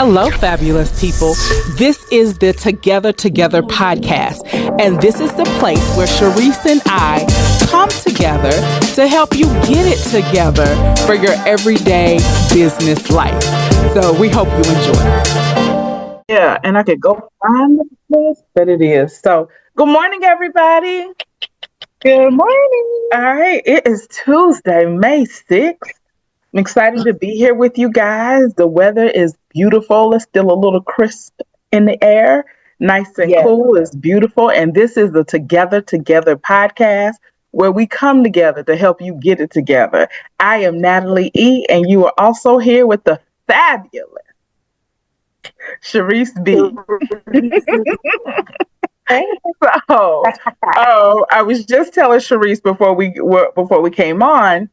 Hello, fabulous people. This is the Together podcast, and this is the place where Cherise and I come together to help you get it together for your everyday business life. So we hope you enjoy. Yeah, and I could go find this, but it is. So, good morning, everybody. Good morning. All right, it is Tuesday, May 6th. I'm excited to be here with you guys. The weather is beautiful. It's still a little crisp in the air. Nice and cool. It's beautiful. And this is the Together podcast where we come together to help you get it together. I am Natalie E. And you are also here with the fabulous Cherise B. So, I was just telling Cherise before we came on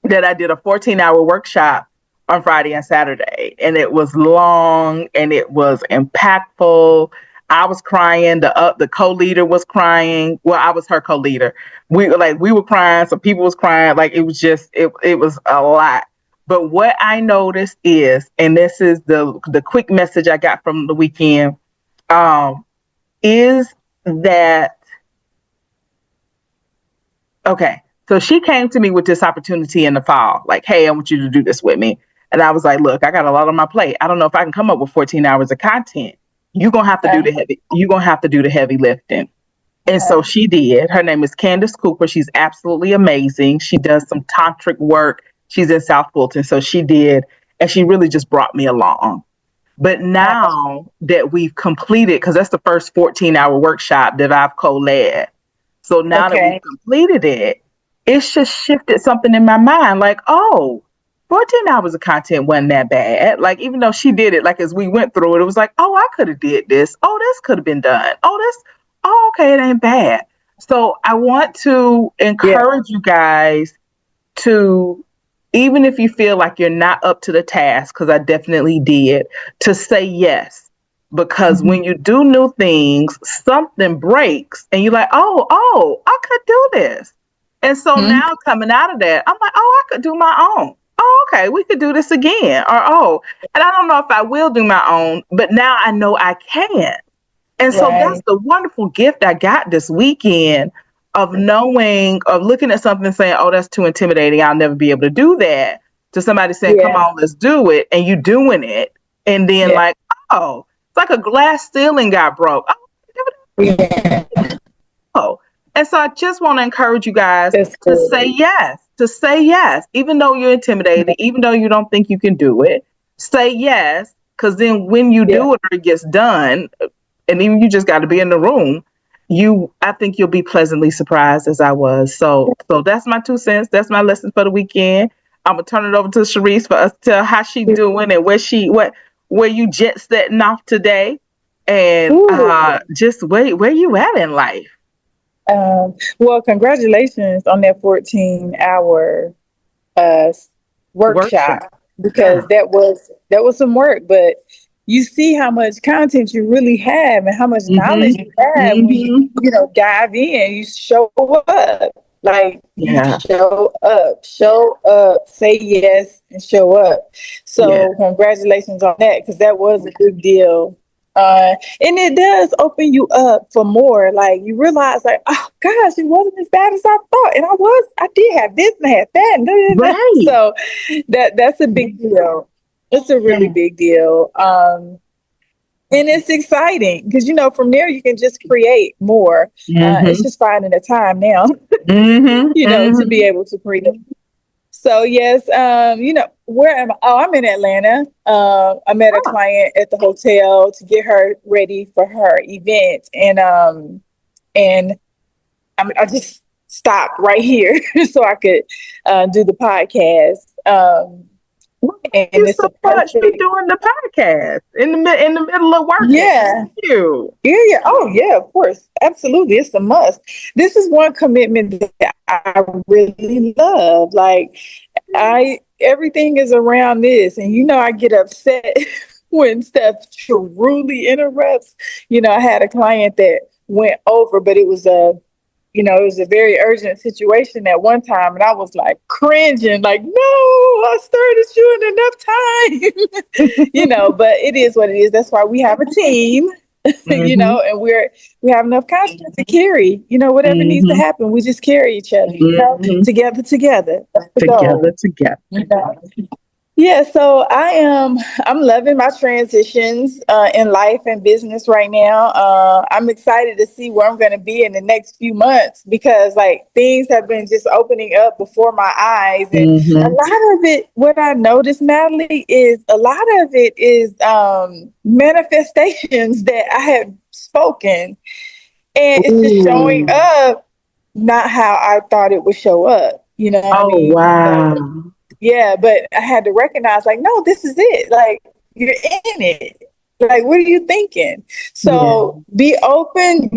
that I did a 14-hour workshop on Friday and Saturday, and it was long and it was impactful. I was crying. The co-leader was crying. Well, I was her co-leader. We were crying. Some people was crying. Like, it was just it was a lot. But what I noticed is, and this is the quick message I got from the weekend, is that okay. So she came to me with this opportunity in the fall, like, hey, I want you to do this with me. And I was like, look, I got a lot on my plate. I don't know if I can come up with 14 hours of content. You're going to have to do the heavy lifting. And so she did. Her name is Candace Cooper. She's absolutely amazing. She does some tantric work. She's in South Fulton. So she did. And she really just brought me along. But now that we've completed, because that's the first 14-hour workshop that I've co-led. So now that we've completed it, it's just shifted something in my mind. Like, 14 hours of content wasn't that bad. Like, even though she did it, like, as we went through it, it was like, I could have did this. This could have been done. Okay, it ain't bad. So I want to encourage you guys to, even if you feel like you're not up to the task, because I definitely did, to say yes. Because when you do new things, something breaks and you're like, I could do this. And so now coming out of that, I'm like, I could do my own. Okay, we could do this again. Or, and I don't know if I will do my own, but now I know I can. And so that's the wonderful gift I got this weekend of looking at something and saying, that's too intimidating. I'll never be able to do that. To somebody saying, come on, let's do it. And you doing it. And then it's like a glass ceiling got broke. And so I just want to encourage you guys to say yes, even though you're intimidated, even though you don't think you can do it, say yes. Because then when you do it or it gets done, and even you just got to be in the room, I think you'll be pleasantly surprised as I was. So that's my 2 cents. That's my lesson for the weekend. I'm going to turn it over to Cherise for us to tell how she doing and where you jet setting off today. And just where you at in life. Well, congratulations on that 14-hour workshop, because that was some work, but you see how much content you really have and how much knowledge you have when you dive in. You show up, show up, say yes, and show up. So congratulations on that, because that was a big deal. And it does open you up for more. Like, you realize, like, oh gosh, it wasn't as bad as I thought, and I did have this and I had that, and so that's a big deal. It's a really big deal, and it's exciting because from there you can just create more. It's just finding the time now, to be able to create. So yes, where am I? I'm in Atlanta. I met a client at the hotel to get her ready for her event, and I just stopped right here so I could do the podcast. And it's so much for doing the podcast in the middle of work. Yeah. Thank you. Yeah. Oh yeah, of course. Absolutely. It's a must. This is one commitment that I really love. Like, everything is around this, and I get upset when stuff truly interrupts. I had a client that went over, but it was it was a very urgent situation at one time, and I was like cringing, like, no, I started you in enough time. But it is what it is. That's why we have a team, Mm-hmm. and we have enough conscience to carry, whatever needs to Mm-hmm. happen. We just carry each other, Mm-hmm. together. That's the Together, goal. together. Yeah, so I'm loving my transitions in life and business right now. I'm excited to see where I'm going to be in the next few months, because like things have been just opening up before my eyes, and a Mm-hmm. lot of it, what I noticed, Natalie, is a lot of it is manifestations that I have spoken, and it's just showing Ooh. up not how I thought it would show up. You know what I Oh, mean? wow. Yeah, but I had to recognize, like, no, this is it. Like, you're in it. Like, what are you thinking? Yeah. So be open.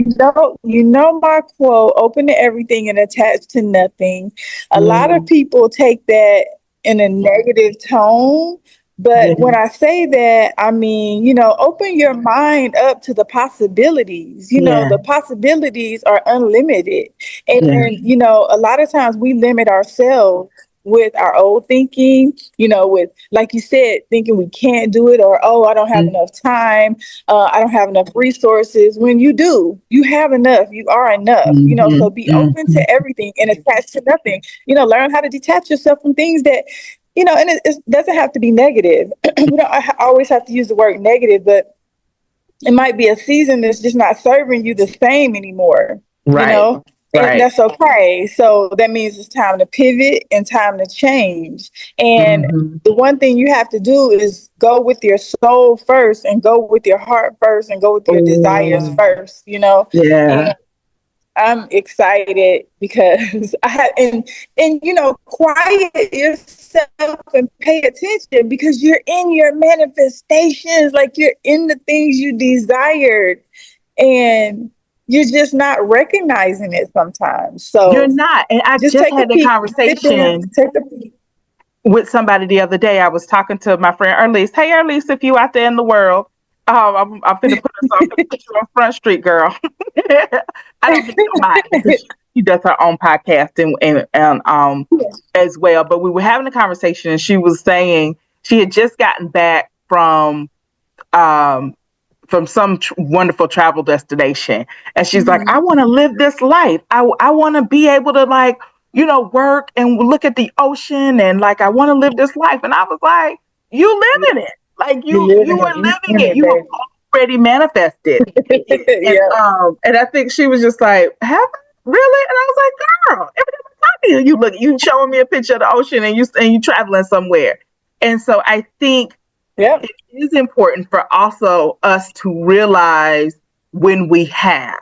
You know my quote: open to everything and attached to nothing. A lot of Mm. people take that in a negative tone. Yeah. But when I say that, I mean, open your mind up to the possibilities. Yeah. The possibilities are unlimited. Yeah. And, a lot of times we limit ourselves with our old thinking, with, like you said, thinking we can't do it, or, oh, I don't have Mm. enough time. I don't have enough resources. When you have enough, you are enough. Mm-hmm. So be open Mm-hmm. to everything and attached to nothing. Learn how to detach yourself from things that, and it doesn't have to be negative. We don't always have to use the word negative, but it might be a season that's just not serving you the same anymore, Right. and Right. that's okay. So that means it's time to pivot and time to change. And Mm-hmm. the one thing you have to do is go with your soul first, and go with your heart first, and go with your desires Oh, first. yeah. And I'm excited because I have, and quiet yourself and pay attention, because you're in your manifestations, like you're in the things you desired, and you're just not recognizing it sometimes. You're So not. And I just just take a had a peek, sit down, conversation take a peek. with somebody the other day. I was talking to my friend Erlise. Hey, Erlise, if you out there in the world, I'm finna put us on, finna put you on Front Street, girl. I don't think she'll mind because she does her own podcast and as well. But we were having a conversation, and she was saying she had just gotten back um from some wonderful travel destination. And she's like, I want to live this life. I want to be able to, like, work and look at the ocean, and like, I want to live this life. And I was like, you living it. Like, You're you living are it. You living in it. it, You have baby. already manifested it. Yeah. And I think she was just like, have I really? And I was like, girl, every time I talk to you, you showing me a picture of the ocean, and you traveling somewhere. And so I think Yep. it is important for also us to realize when we have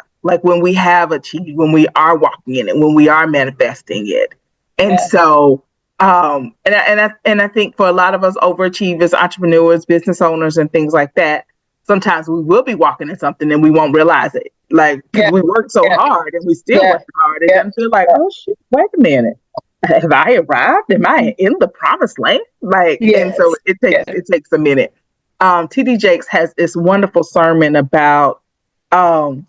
achieved, when we are walking in it, when we are manifesting it. And Yeah. so and I think for a lot of us overachievers, entrepreneurs, business owners, and things like that, sometimes we will be walking in something and we won't realize it, like, because Yeah. we work so Yeah. hard and we still Yeah. work hard. It Yeah. doesn't feel like, Yeah. oh shit, wait a minute, have I arrived? Am I in the promised land? Like, and so Yes. it Yes. takes a minute. TD Jakes has this wonderful sermon about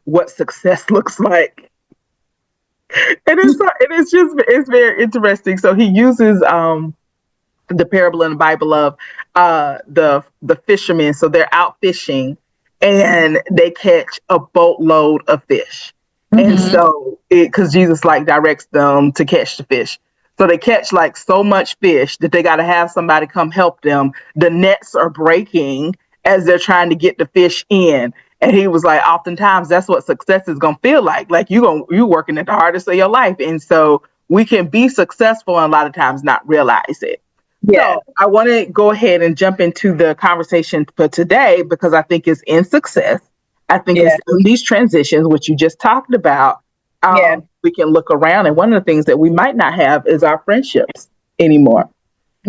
what success looks like, and it's very interesting. So he uses the parable in the Bible of the fishermen. So they're out fishing, and they catch a boatload of fish. And Mm-hmm. so because Jesus like directs them to catch the fish. So they catch like so much fish that they got to have somebody come help them. The nets are breaking as they're trying to get the fish in. And he was like, oftentimes that's what success is gonna feel like. Like you working at the hardest of your life. And so we can be successful and a lot of times not realize it. Yeah. So I want to go ahead and jump into the conversation for today, because I think it's in success. I think Yeah. it's in these transitions, which you just talked about. Yeah. We can look around, and one of the things that we might not have is our friendships anymore.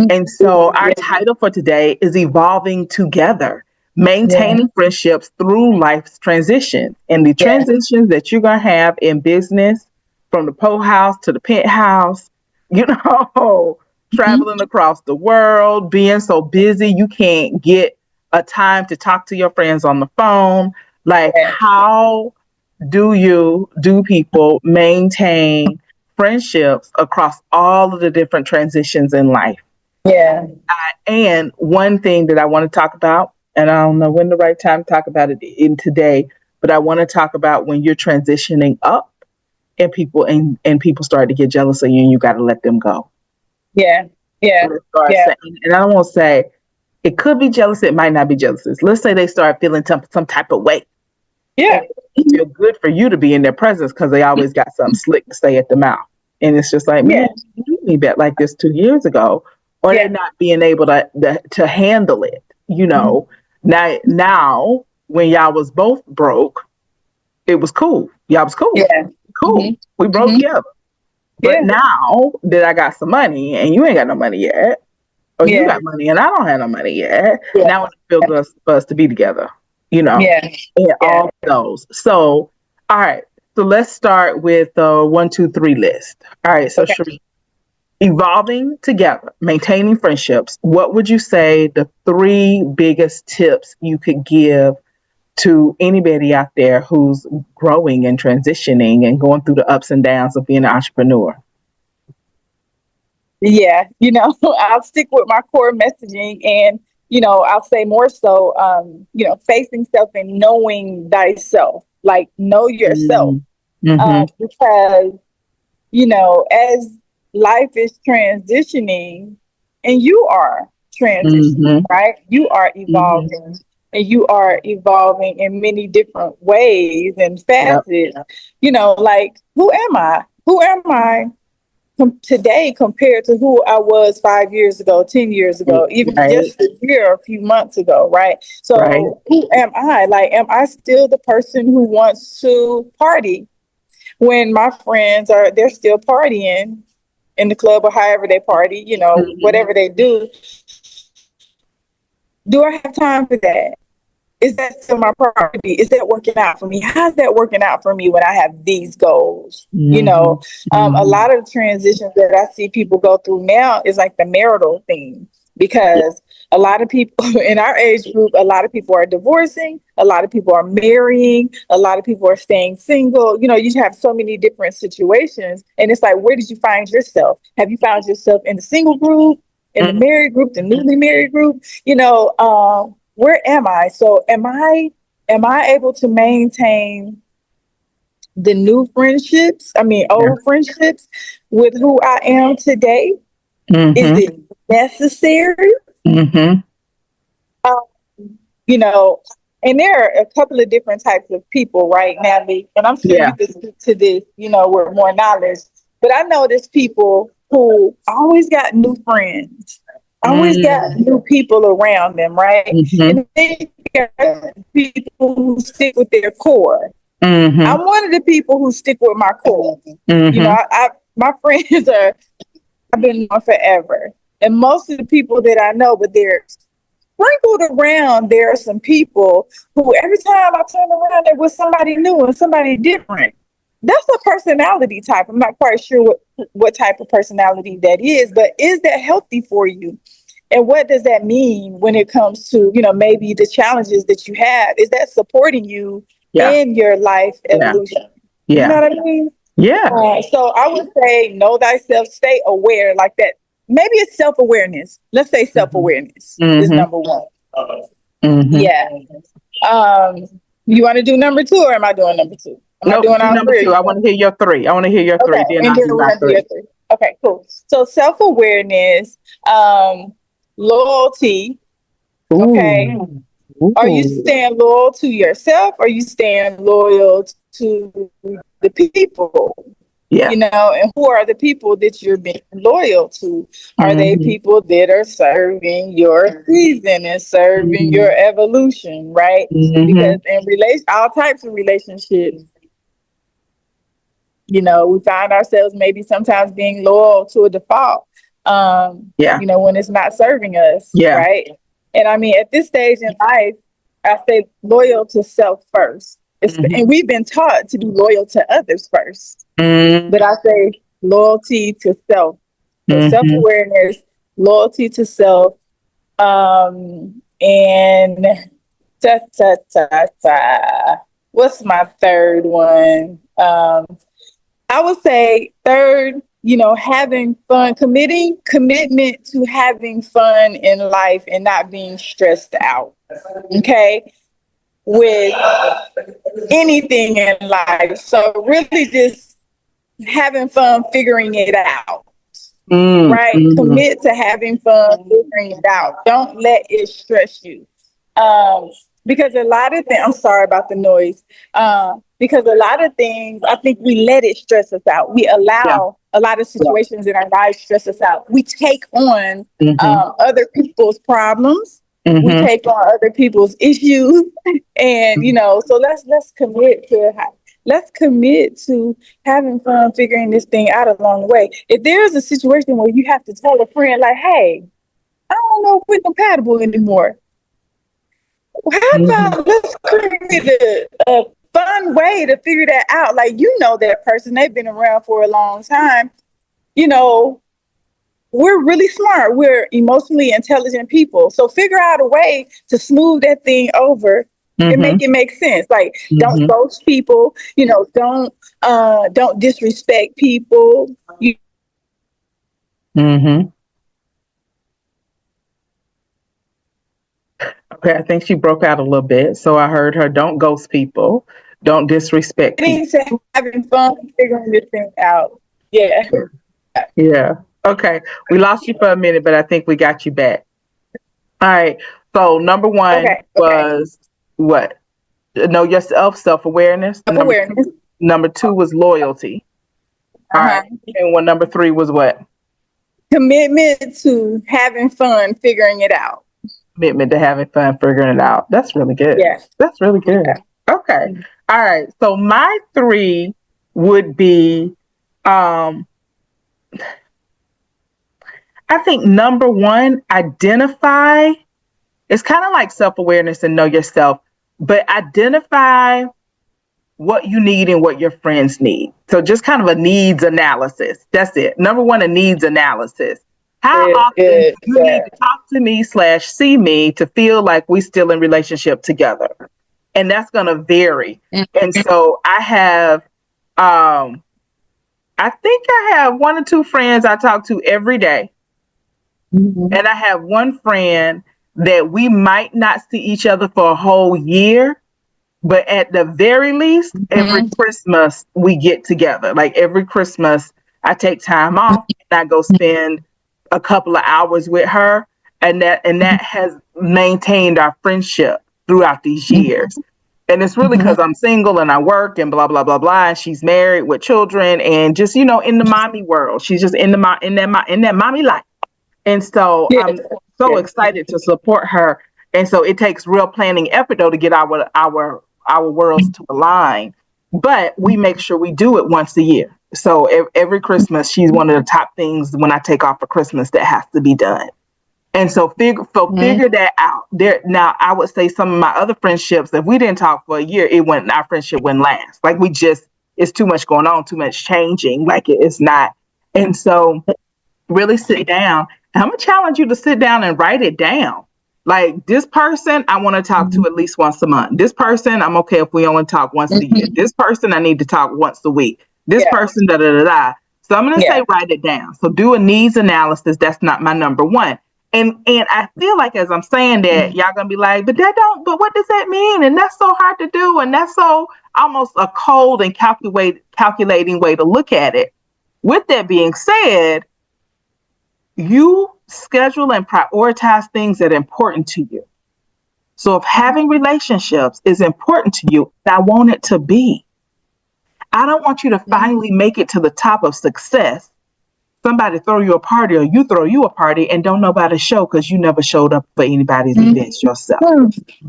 And so our Yeah. title for today is Evolving Together, Yeah. Maintaining Friendships Through Life's Transitions. And the Yeah. transitions that you're going to have in business, from the pole house to the penthouse, you know, Mhm. traveling across the world, being so busy you can't get a time to talk to your friends on the phone. Like, Yeah. do people maintain friendships across all of the different transitions in life? Yeah. And one thing that I want to talk about, and I don't know when the right time to talk about it in today, but I want to talk about when you're transitioning up and people start to get jealous of you and you got to let them go. Yeah. Yeah. Let's start Yeah. saying, and I don't want to say it could be jealous, it might not be jealousy. Let's say they start feeling some type of way. Yeah. And it feel good for you to be in their presence because they always got something slick to say at the mouth. And it's just like, Yeah. man, you treated me back like this 2 years ago. Or Yeah. they're not being able to handle it. Now when y'all was both broke, it was cool. Y'all was cool. Yeah. Cool. We broke together. But Yeah. now that I got some money and you ain't got no money yet, or you Yeah. got money and I don't have no money yet, Yeah. now it feels good for us to be together, Yeah. and all those. So, all right. So let's start with the 1, 2, 3 list. All right. So, Okay. Cherise, evolving together, maintaining friendships. What would you say the 3 biggest tips you could give to anybody out there who's growing and transitioning and going through the ups and downs of being an entrepreneur? Yeah, I'll stick with my core messaging, and I'll say more so, facing self and knowing thyself, like know yourself, Mm-hmm. because as life is transitioning, and you are transitioning, Mm-hmm. right? You are evolving, Mm-hmm. and you are evolving in many different ways and Yep. facets. Like who am I? Who am I today compared to who I was 5 years ago, 10 years ago, even Right. just a year, a few months ago, right? So Right. who am I? Like, am I still the person who wants to party when my friends they're still partying in the club or however they party, Mm-hmm. whatever they do? Do I have time for that? Is that still my priority? Is that working out for me? How's that working out for me when I have these goals? Mm-hmm. A lot of transitions that I see people go through now is like the marital thing, because a lot of people in our age group, a lot of people are divorcing, a lot of people are marrying, a lot of people are staying single. You have so many different situations, and it's like, where did you find yourself? Have you found yourself in the single group, in the married group, the newly married group? Where am I? So am I able to maintain the new friendships? I mean, old friendships with who I am today? Is Mm-hmm. it necessary? Mm-hmm. You know, and there are a couple of different types of people, right, Natalie? And I'm sure Yeah. you can speak to this, with more knowledge. But I know there's people who always got new friends, always got new people around them, right? Mm-hmm. And then you got people who stick with their core. Mm-hmm. I'm one of the people who stick with my core. Mm-hmm. My friends I've been on forever. And most of the people that I know, but they're sprinkled around, there are some people who every time I turn around, there was somebody new and somebody different. That's a personality type. I'm not quite sure what type of personality that is, but is that healthy for you? And what does that mean when it comes to, maybe the challenges that you have? Is that supporting you Yeah. in your life evolution? You know Yeah. what I mean? Yeah. So I would say know thyself, stay aware, like that. Maybe it's self-awareness. Let's say self-awareness is Mm-hmm. number one. Mm-hmm. Yeah. You want to do number 2, or am I doing number 2? Am I Nope. doing Do all number 2. 3? I want to hear your 3. I want to hear your 3. Okay. Then And I'll then do we're my going to do 3. your 3. Okay, cool. So self-awareness, loyalty. Okay. Ooh. Are you Ooh. staying loyal to yourself? Or are you staying loyal to the people? Yeah. And who are the people that you're being loyal to? Are they Mm-hmm. people that are serving your season and serving your evolution, right? Mm-hmm. Because in all types of relationships, we find ourselves maybe sometimes being loyal to a default, Yeah. when it's not serving us, Yeah. right? And I mean, at this stage in life, I say loyal to self first. And we've been taught to be loyal to others first. Mm-hmm. But I say loyalty to self. So Mm-hmm. self-awareness, loyalty to self, and ta ta ta ta. what's my third one? I would say third, having fun, commitment to having fun in life and not being stressed out. Okay. With anything in life. So really just having fun figuring it out. Right? Commit to having fun figuring it out. Don't let it stress you. Because a lot of things, I'm sorry about the noise. Because a lot of things, I think we let it stress us out. We allow a lot of situations in our lives stress us out. We take on other people's problems. We take on other people's issues, and so let's commit to having fun figuring this thing out along the way. If there's a situation where you have to tell a friend, like, hey, I don't know if we're compatible anymore. How about let's create a fun way to figure that out? Like, that person, they've been around for a long time. We're really smart. We're emotionally intelligent people. So figure out a way to smooth that thing over and make it make sense. Like, don't ghost people. Don't disrespect people. Okay, I think she broke out a little bit. So I heard her, don't ghost people. Don't disrespect people. Having fun figuring this thing out. Yeah. Yeah. Okay. We lost you for a minute, but I think we got you back. All right. So number one was what? Know yourself, self-awareness. Self-awareness. Number two was loyalty. All right. And number three was what? Commitment to having fun figuring it out. Commitment to having fun figuring it out. That's really good. Yeah. That's really good. Yeah. Okay. All right. So my three would be I think number one, identify. It's kind of like self-awareness and know yourself, but identify what you need and what your friends need. So just kind of a needs analysis. That's it. Number one, a needs analysis. How often do you need to talk to me / see me to feel like we still in relationship together? And that's going to vary. And so I have, I think I have 1 or 2 friends I talk to every day. And I have one friend that we might not see each other for a whole year, but at the very least, every Christmas we get together. Like every Christmas, I take time off and I go spend a couple of hours with her, and that has maintained our friendship throughout these years. And it's really because I'm single and I work and blah blah blah blah. And she's married with children and just in the mommy world. She's just in that mommy life. And so I'm so excited to support her. And so it takes real planning effort though to get our worlds to align. But we make sure we do it once a year. So every Christmas, she's one of the top things when I take off for Christmas that has to be done. And so figure that out. Now, I would say some of my other friendships, if we didn't talk for a year, our friendship wouldn't last. Like it's too much going on, too much changing. Like it's not. And so really sit down. I'm going to challenge you to sit down and write it down. Like this person, I want to talk to at least once a month. This person, I'm okay if we only talk once a year. This person, I need to talk once a week. This person, da da da da. So I'm going to say write it down. So do a needs analysis. That's not my number one. And I feel like as I'm saying that, y'all gonna be like, but what does that mean? And that's so hard to do. And that's so almost a cold and calculating way to look at it. With that being said, you schedule and prioritize things that are important to you. So if having relationships is important to you, I want it to be. I don't want you to finally make it to the top of success. Somebody throw you a party or you throw you a party and don't nobody show because you never showed up for anybody's events yourself.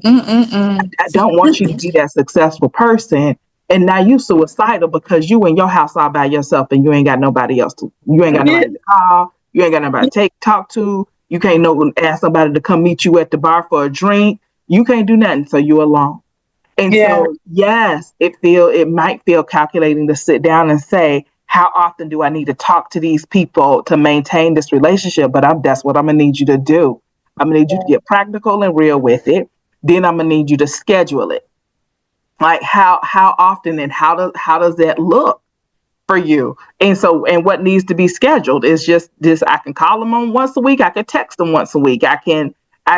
I don't want you to be that successful person and now you suicidal because you in your house all by yourself and you ain't got nobody else you ain't got nobody to call, you ain't got nobody to talk to, you can't ask somebody to come meet you at the bar for a drink, you can't do nothing, so you alone. And so yes, it might feel calculating to sit down and say, how often do I need to talk to these people to maintain this relationship? But that's what I'm going to need you to do. I'm going to need you to get practical and real with it. Then I'm going to need you to schedule it. Like how often and how does that look for you? And what needs to be scheduled is just this. I can call them on once a week. I can text them once a week. I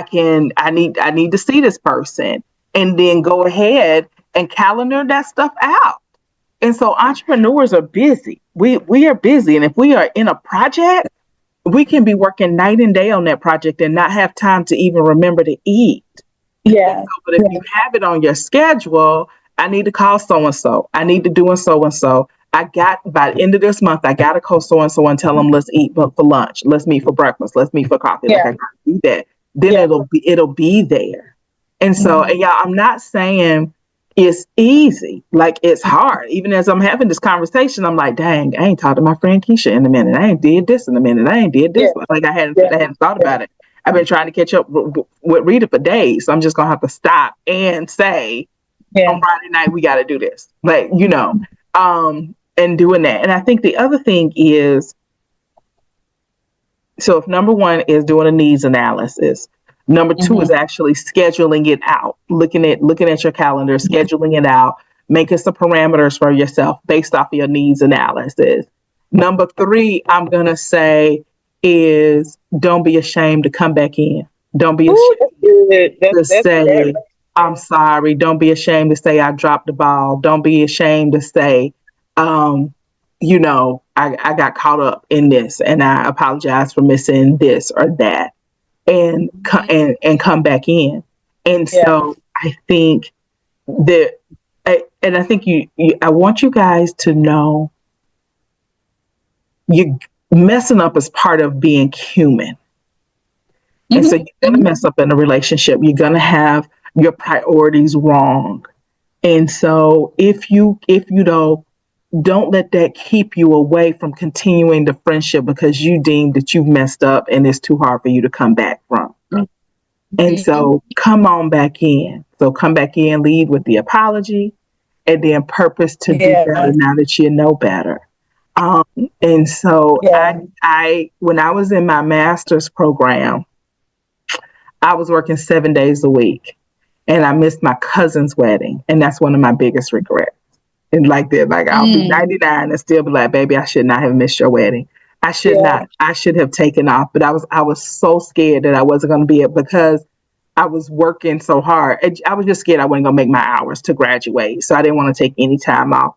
need to see this person, and then go ahead and calendar that stuff out. And so entrepreneurs are busy. We are busy. And if we are in a project, we can be working night and day on that project and not have time to even remember to eat. Yeah. But if you have it on your schedule, I need to call so and so. I need to do and so and so. I got by the end of this month, I got to call so and tell them let's eat for lunch. Let's meet for breakfast. Let's meet for coffee. Like I got to do that. Then it'll be there. And so, and y'all, I'm not saying it's easy. Like it's hard. Even as I'm having this conversation, I'm like, dang, I ain't talked to my friend Keisha in a minute. I ain't did this in a minute. I ain't did this. Like I hadn't thought about it. I've been trying to catch up with Rita for days. So I'm just gonna have to stop and say on Friday night we got to do this. Like and doing that. And I think the other thing is, so if number one is doing a needs analysis, number two is actually scheduling it out, looking at your calendar, scheduling it out, making some parameters for yourself based off of your needs analysis. Number three, I'm going to say is don't be ashamed to come back in. Don't be ashamed to say, I'm sorry. Don't be ashamed to say I dropped the ball. Don't be ashamed to say, I got caught up in this and I apologize for missing this or that, and come back in. And so I think that, and I think I want you guys to know, you messing up is part of being human. And so you're going to mess up in a relationship. You're going to have your priorities wrong. And so if you don't let that keep you away from continuing the friendship because you deem that you've messed up and it's too hard for you to come back from. And so come on back in. So come back in, lead with the apology, and then purpose to do better now that you know better. And so I when I was in my master's program, I was working 7 days a week, and I missed my cousin's wedding, and that's one of my biggest regrets. And like that, like I'll be 99 and still be like, baby, I should not have missed your wedding. I should not. I should have taken off, but I was so scared that I wasn't going to be it because I was working so hard. I was just scared I wasn't going to make my hours to graduate, so I didn't want to take any time off.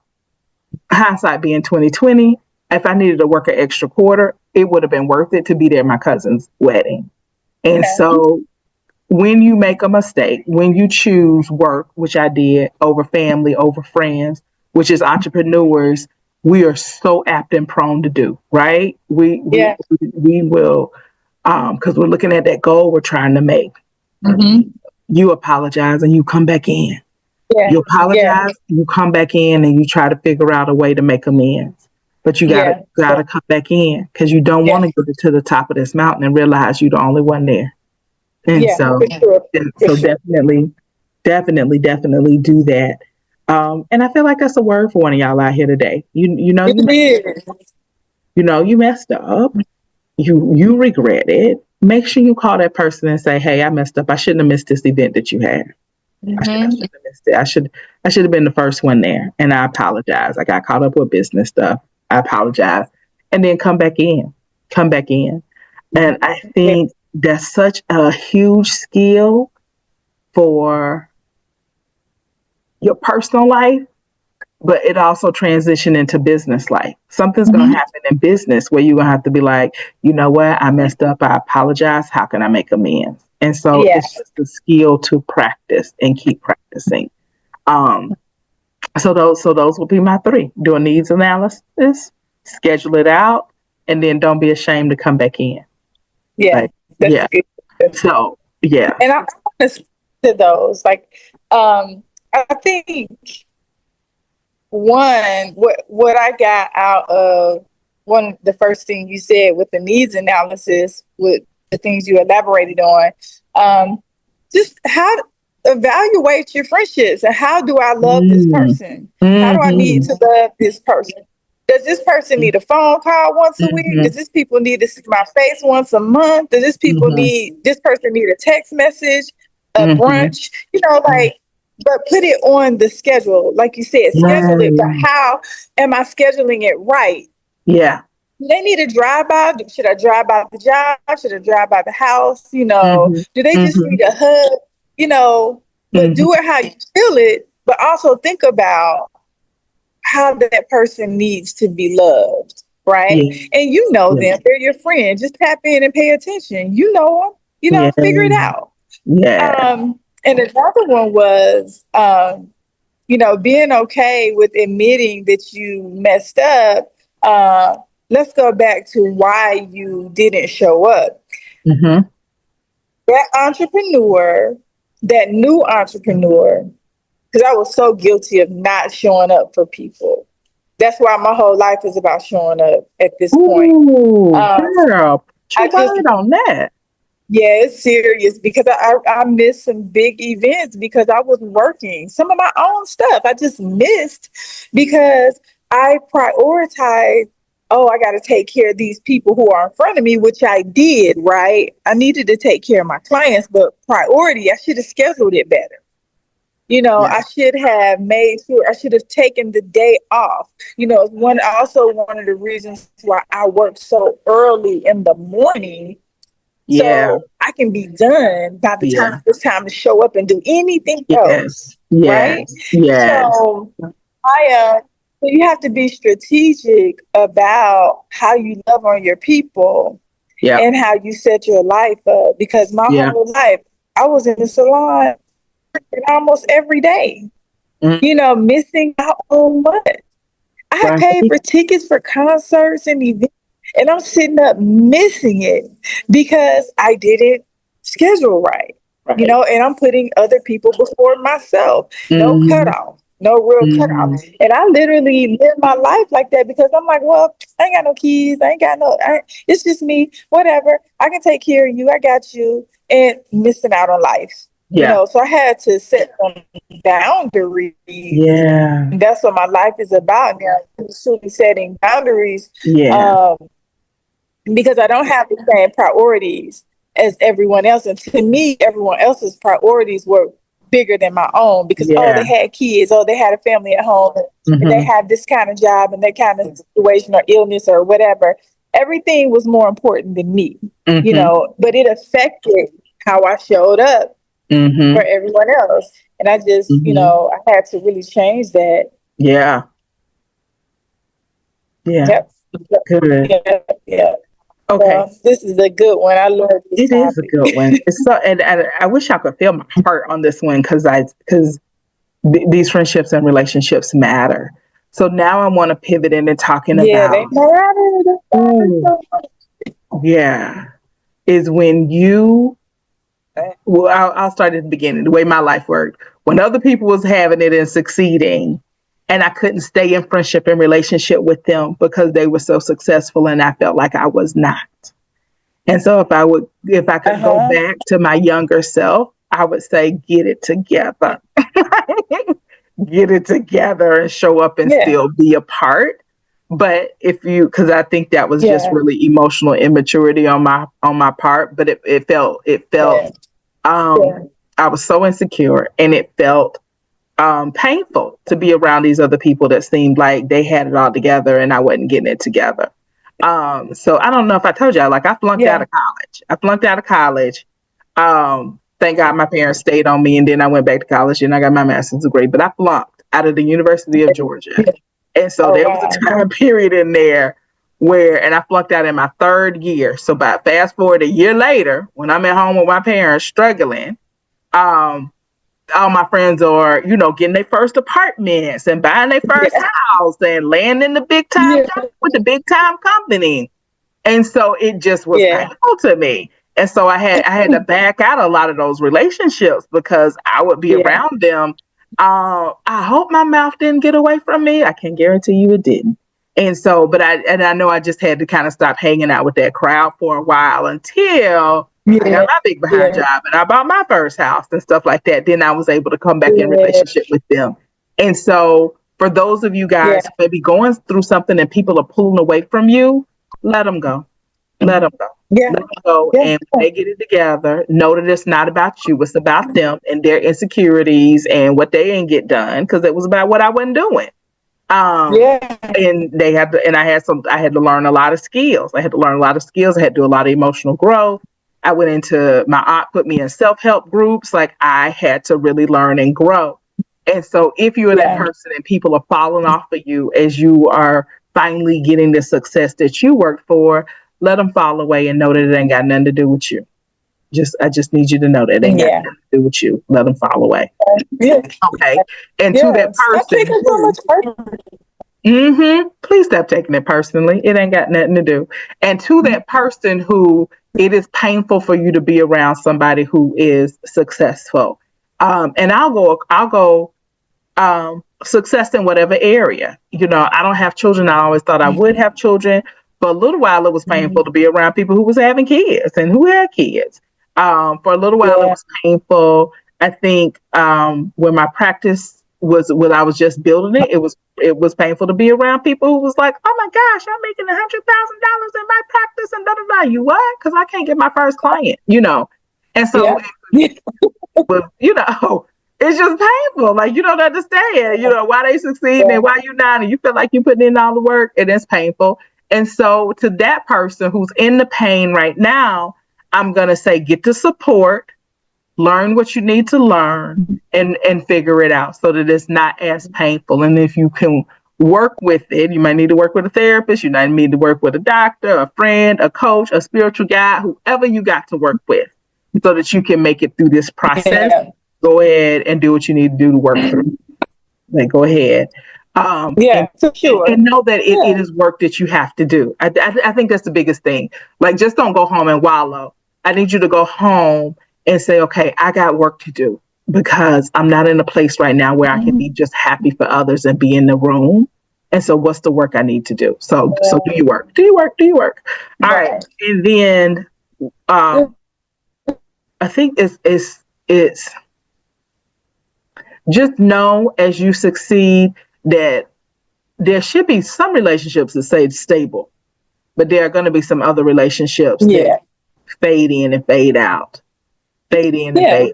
Hindsight being 2020, if I needed to work an extra quarter, it would have been worth it to be there at my cousin's wedding. And so when you make a mistake, when you choose work, which I did, over family, over friends, which is entrepreneurs, we are so apt and prone to do, right? We will, because we're looking at that goal we're trying to make. You apologize and you come back in. You apologize, you come back in, and you try to figure out a way to make amends. But you gotta come back in, because you don't want to get to the top of this mountain and realize you're the only one there. And so definitely do that. And I feel like that's a word for one of y'all out here today. You messed up. You regret it. Make sure you call that person and say, hey, I messed up. I shouldn't have missed this event that you had. I shouldn't have missed it. I should have been the first one there. And I apologize. I got caught up with business stuff. I apologize. And then come back in. And I think that's such a huge skill for your personal life, but it also transitioned into business life. Something's going to happen in business where you're going to have to be like, you know what? I messed up. I apologize. How can I make amends? And so it's just a skill to practice and keep practicing. So those will be my three: do a needs analysis, schedule it out, and then don't be ashamed to come back in. Good. So and I want to those I think what I got out of the first thing you said with the needs analysis, with the things you elaborated on, just how to evaluate your friendships and how do I love this person? How do I need to love this person? Does this person need a phone call once a week? Does this people need to see my face once a month? Does this person need a text message, a brunch? but put it on the schedule. Like you said, schedule it, but how am I scheduling it right? Yeah. They need to drive by. Should I drive by the job? Should I drive by the house? You know, Mm-hmm. do they just need a hug? You know, but do it how you feel it, but also think about how that person needs to be loved, right? Yeah. And you know them, they're your friend. Just tap in and pay attention. You know them, you know, figure it out. Yeah. And another one was, you know, being okay with admitting that you messed up. Let's go back to why you didn't show up. Mm-hmm. That entrepreneur, that new entrepreneur, because I was so guilty of not showing up for people. That's why my whole life is about showing up at this point. Girl, I just on that. Yeah, it's serious because I missed some big events because I was working. Some of my own stuff I just missed because I prioritized, oh, I got to take care of these people who are in front of me, which I did, right? I needed to take care of my clients, but priority, I should have scheduled it better. You know, I should have made sure, I should have taken the day off. You know, one of the reasons why I work so early in the morning, so I can be done by the time it's time to show up and do anything else. Right? So so you have to be strategic about how you love on your people and how you set your life up. Because my whole life, I was in the salon almost every day, you know, missing out on what? I had paid for tickets for concerts and events, and I'm sitting up missing it because I didn't schedule right. You know, and I'm putting other people before myself. No cutoff, no real cutoff. And I literally live my life like that because I'm like, well, I ain't got no kids. It's just me, whatever. I can take care of you. I got you. And missing out on life. You know, so I had to set some boundaries. And that's what my life is about now, truly setting boundaries. Because I don't have the same priorities as everyone else. And to me, everyone else's priorities were bigger than my own because, oh, they had kids, oh, they had a family at home, and they had this kind of job and that kind of situation or illness or whatever. Everything was more important than me, you know, but it affected how I showed up for everyone else. And I just, you know, I had to really change that. Yeah. Yep. Good. Yeah. Okay. Well, this is a good one. I love this topic. Is a good one. It's so, and I wish I could feel my heart on this one because these friendships and relationships matter. So now I want to pivot into talking about. They matter. Is when you. Well, I'll start at the beginning. The way my life worked, when other people was having it and succeeding, and I couldn't stay in friendship and relationship with them because they were so successful, and I felt like I was not. And so if I could go back to my younger self, I would say, get it together. Get it together and show up and still be a part. But because I think that was just really emotional immaturity on my part, but it felt I was so insecure, and it felt painful to be around these other people that seemed like they had it all together and I wasn't getting it together. So I don't know if I told y'all, like I flunked out of college. Thank God my parents stayed on me, and then I went back to college and I got my master's degree, but I flunked out of the University of Georgia. And so there was a time period in there and I flunked out in my third year. So fast forward a year later, when I'm at home with my parents struggling, all my friends are, getting their first apartments and buying their first house and landing the big time job with the big time company. And so it just was painful to me. And so I had to back out a lot of those relationships because I would be around them. I hope my mouth didn't get away from me. I can guarantee you it didn't. And so, I know I just had to kind of stop hanging out with that crowd for a while until I got my big behind job and I bought my first house and stuff like that. Then I was able to come back in relationship with them. And so for those of you guys who may be going through something and people are pulling away from you, let them go. Let them go. Yeah. Let them go, Yeah. and when they get it together, know that it's not about you. It's about them and their insecurities and what they didn't get done, because it was about what I wasn't doing. Um, Yeah. and they had to, and I had to learn a lot of skills. I had to learn a lot of skills. I had to do a lot of emotional growth. I went into, my aunt put me in self-help groups. Like, I had to really learn and grow. And so if you're that Yeah. person and people are falling off of you as you are finally getting the success that you worked for, let them fall away and know that it ain't got nothing to do with you. I just need you to know that it ain't got Yeah. nothing to do with you. Let them fall away. Yeah. Okay. And to Yeah. that Stop person taking so who, much personally. please stop taking it personally. It ain't got nothing to do. And to that person who, it is painful for you to be around somebody who is successful. And I'll go, success in whatever area. You know, I don't have children. I always thought I would have children. For a little while, it was painful to be around people who was having kids and who had kids. For a little while, it Yeah. was painful. I think when my practice was, when I was just building it, it was painful to be around people who was like, "Oh my gosh, I'm making $100,000 in my practice," and da da da. You what? Because I can't get my first client. You know, and so Yeah. Yeah. but it's just painful. Like, you don't understand, why they succeed Yeah. and why you not, and you feel like you putting in all the work, and it's painful. And so to that person who's in the pain right now, I'm gonna say, get the support, learn what you need to learn, and figure it out so that it's not as painful. And if you can work with it, you might need to work with a therapist, you might need to work with a doctor, a friend, a coach, a spiritual guide, whoever you got to work with, so that you can make it through this process. Yeah. Go ahead and do what you need to do to work through. Like, go ahead. Yeah. For sure. And know that it Yeah. is work that you have to do. I think that's the biggest thing. Like, just don't go home and wallow. I need you to go home and say, okay, I got work to do, because I'm not in a place right now where I can be just happy for others and be in the room. And so what's the work I need to do? So do your work. Do your work. Do your work. All right. Right. And then I think it's just know as you succeed that there should be some relationships that stay stable, but there are going to be some other relationships that Yeah. fade in and fade out, fade in and Yeah. fade,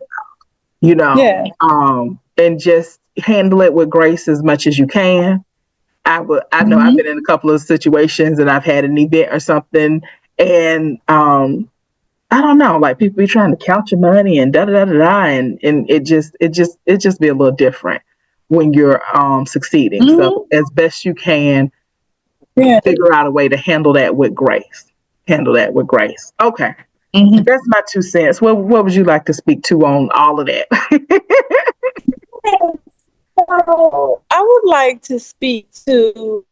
you know, Yeah. and just handle it with grace as much as you can. I know I've been in a couple of situations and I've had an event or something, and I don't know, like, people be trying to count your money and da da da da da, and it just be a little different when you're succeeding. So Mm-hmm. as best you can, Yeah. figure out a way to handle that with grace. Handle that with grace. Okay. Mm-hmm. That's my 2 cents. What would you like to speak to on all of that? So I would like to speak to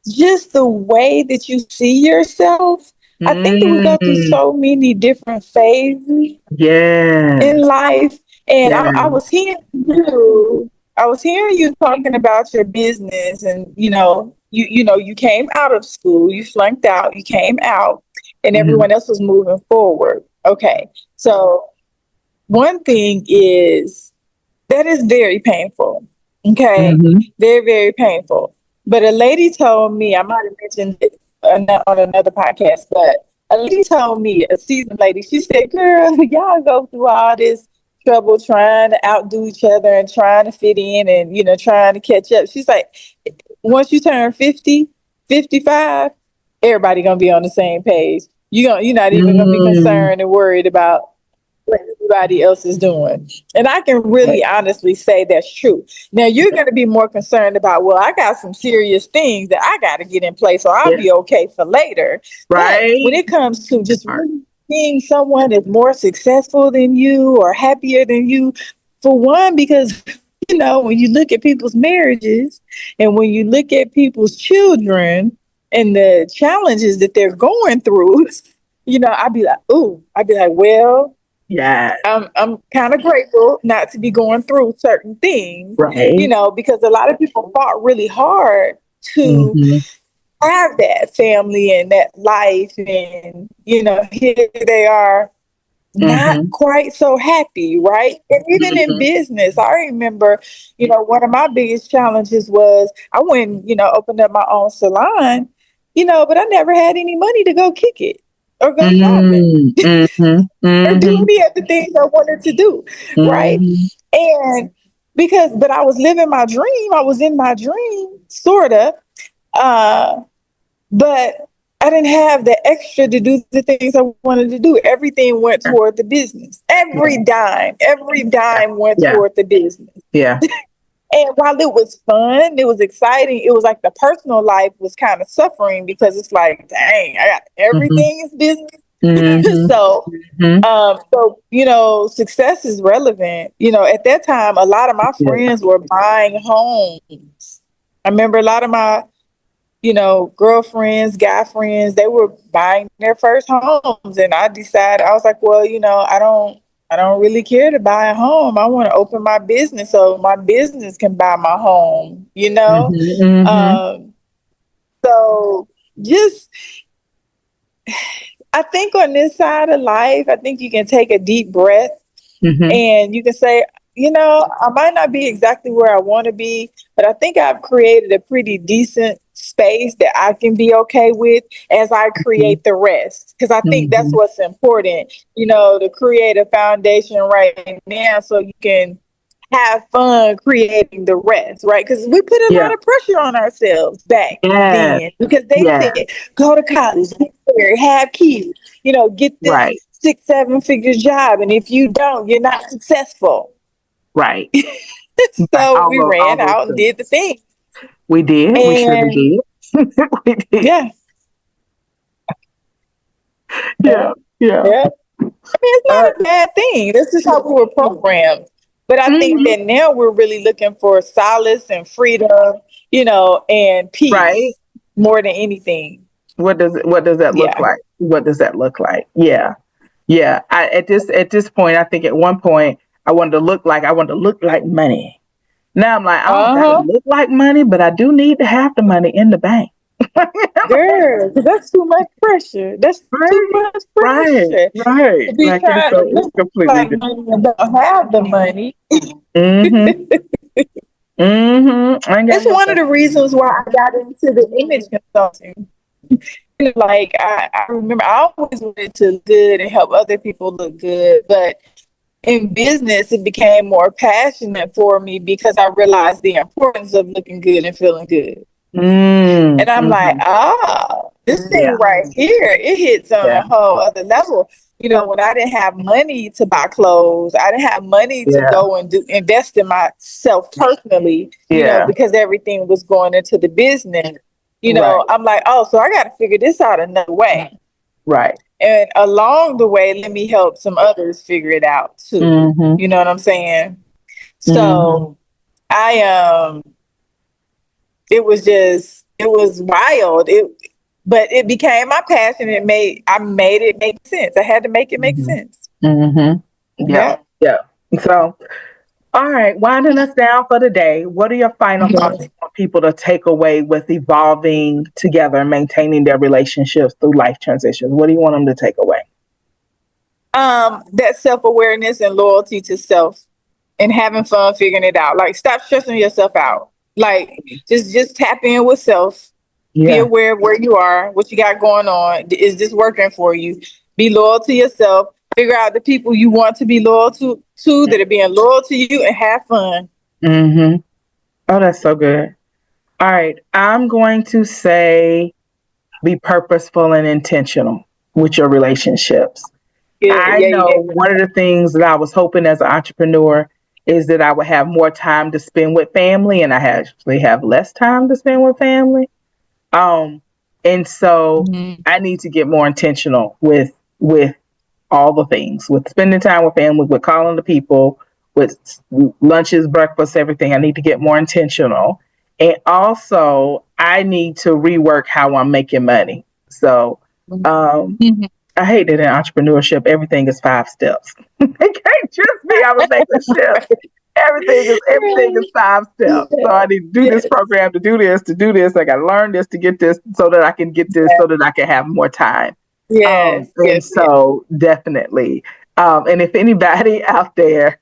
just the way that you see yourself. I think that we go through Mm, so many different phases in yes. life. And I Yes. was hearing you. I was hearing you talking about your business, and you came out of school, you flunked out, you came out, and Mhm. everyone else was moving forward. Okay, so one thing is that is very painful. Okay, Mhm. very very painful. But a lady told me, I might have mentioned it on another podcast, but a lady told me, a seasoned lady, she said, "Girl, y'all go through all this trouble trying to outdo each other and trying to fit in and trying to catch up." She's like, once you turn 50, 55, everybody gonna be on the same page. You're not even gonna be Mm. concerned and worried about what everybody else is doing. And I can really honestly say that's true. Now you're going to be more concerned about, well, I got some serious things that I got to get in place so I'll Yeah. be okay for later. But when Right. it comes to just Right. really being someone that's more successful than you or happier than you, for one, because when you look at people's marriages and when you look at people's children and the challenges that they're going through, I'd be like, ooh, I'd be like, well, Yes. I'm kind of grateful not to be going through certain things, Right. because a lot of people fought really hard to Mhm. have that family and that life, and here they are not Mhm. quite so happy, right? And even in Mhm. business, I remember, one of my biggest challenges was I went, opened up my own salon, but I never had any money to go kick it or go shopping or do any of the things I wanted to do. Right. And but I was living my dream. I was in my dream, sort of. But I didn't have the extra to do the things I wanted to do. Everything went toward the business. Every dime went toward the business. Yeah. And while it was fun, it was exciting, it was like the personal life was kind of suffering because it's like, dang, I got everything is business. So, success is relevant. At that time, a lot of my friends were buying homes. I remember a lot of my girlfriends, guy friends, they were buying their first homes. And I decided, I was like, well, I don't really care to buy a home. I want to open my business so my business can buy my home, So just, I think on this side of life, I think you can take a deep breath and you can say, I might not be exactly where I want to be, but I think I've created a pretty decent space that I can be okay with as I create the rest. Because I think that's what's important, to create a foundation right now so you can have fun creating the rest, right? Because we put a lot of pressure on ourselves back then because they said, go to college, get married, have kids, get this 6-7 figure job. And if you don't, you're not successful. Right. So we ran out and did the thing. We did. We sure did. We did. Yeah. Yeah. I mean, it's not a bad thing. This is how we were programmed. But I think that now we're really looking for solace and freedom, and peace more than anything. What does that look like? What does that look like? Yeah. Yeah. At this point, I think at one point I wanted to look like money. Now I'm like, I don't gotta look like money, but I do need to have the money in the bank. Girl, that's too much pressure. That's too much pressure. Right. To be like trying to look like money and don't have the money. It's one of the reasons why I got into the image consulting. Like I remember I always wanted to look good and help other people look good, but in business, it became more passionate for me because I realized the importance of looking good and feeling good. And I'm like, this thing right here, it hits on a whole other level. When I didn't have money to buy clothes, I didn't have money to go and invest in myself personally, because everything was going into the business. I'm like, so I got to figure this out another way. Right. And along the way, let me help some others figure it out too. You know what I'm saying? So it was wild. But it became my passion. I made it make sense. I had to make it make sense. Yeah. So, all right, winding us down for the day. What are your final thoughts for people to take away with evolving together and maintaining their relationships through life transitions? What do you want them to take away? That self-awareness and loyalty to self and having fun figuring it out. Like, stop stressing yourself out. Like, just tap in with self. Be aware of where you are, what you got going on. Is this working for you? Be loyal to yourself. Figure out the people you want to be loyal to that are being loyal to you, and have fun. Oh, that's so good. All right. I'm going to say be purposeful and intentional with your relationships. I know one of the things that I was hoping as an entrepreneur is that I would have more time to spend with family, and I actually have less time to spend with family. And so I need to get more intentional with all the things, with spending time with family, with calling the people, with lunches, breakfast, everything. I need to get more intentional. And also I need to rework how I'm making money. So, I hate that in entrepreneurship, everything is 5 steps. It can't just be, I was making shift. Everything is 5 steps. So I need to do this program to do this. I got to learn this to get this so that I can get this so that I can have more time. So definitely. And if anybody out there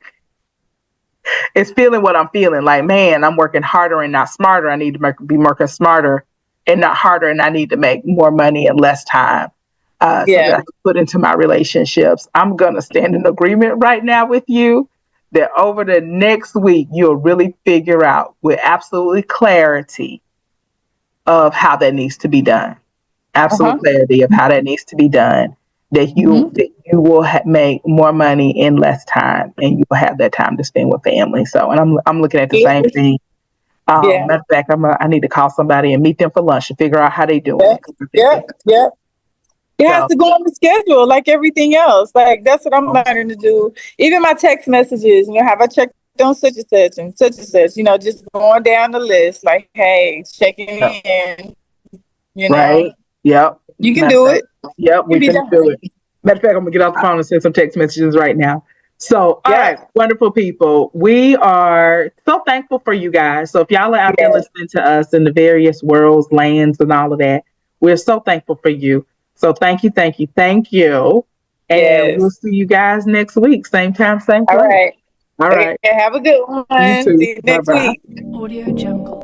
is feeling what I'm feeling, like, man, I'm working harder and not smarter. I need to be working smarter and not harder, and I need to make more money in less time so that I can put into my relationships. I'm going to stand in agreement right now with you that over the next week, you'll really figure out with absolutely clarity of how that needs to be done. Absolute clarity of how that needs to be done. That you will make more money in less time, and you will have that time to spend with family. So, and I'm looking at the same thing. Matter of fact, I need to call somebody and meet them for lunch and figure out how they doing. It has to go on the schedule like everything else. Like that's what I'm learning to do. Even my text messages, have I checked on such and such, just going down the list. Like, hey, checking in. Right. Yep. You can do it. Yep, we can do it. Matter of fact, I'm gonna get off the phone and send some text messages right now. So, all right, wonderful people. We are so thankful for you guys. So if y'all are out there listening to us in the various worlds, lands, and all of that, we're so thankful for you. So thank you. And we'll see you guys next week. Same time, same place. All right. Have a good one. You too. See you next week. Audio Jungle.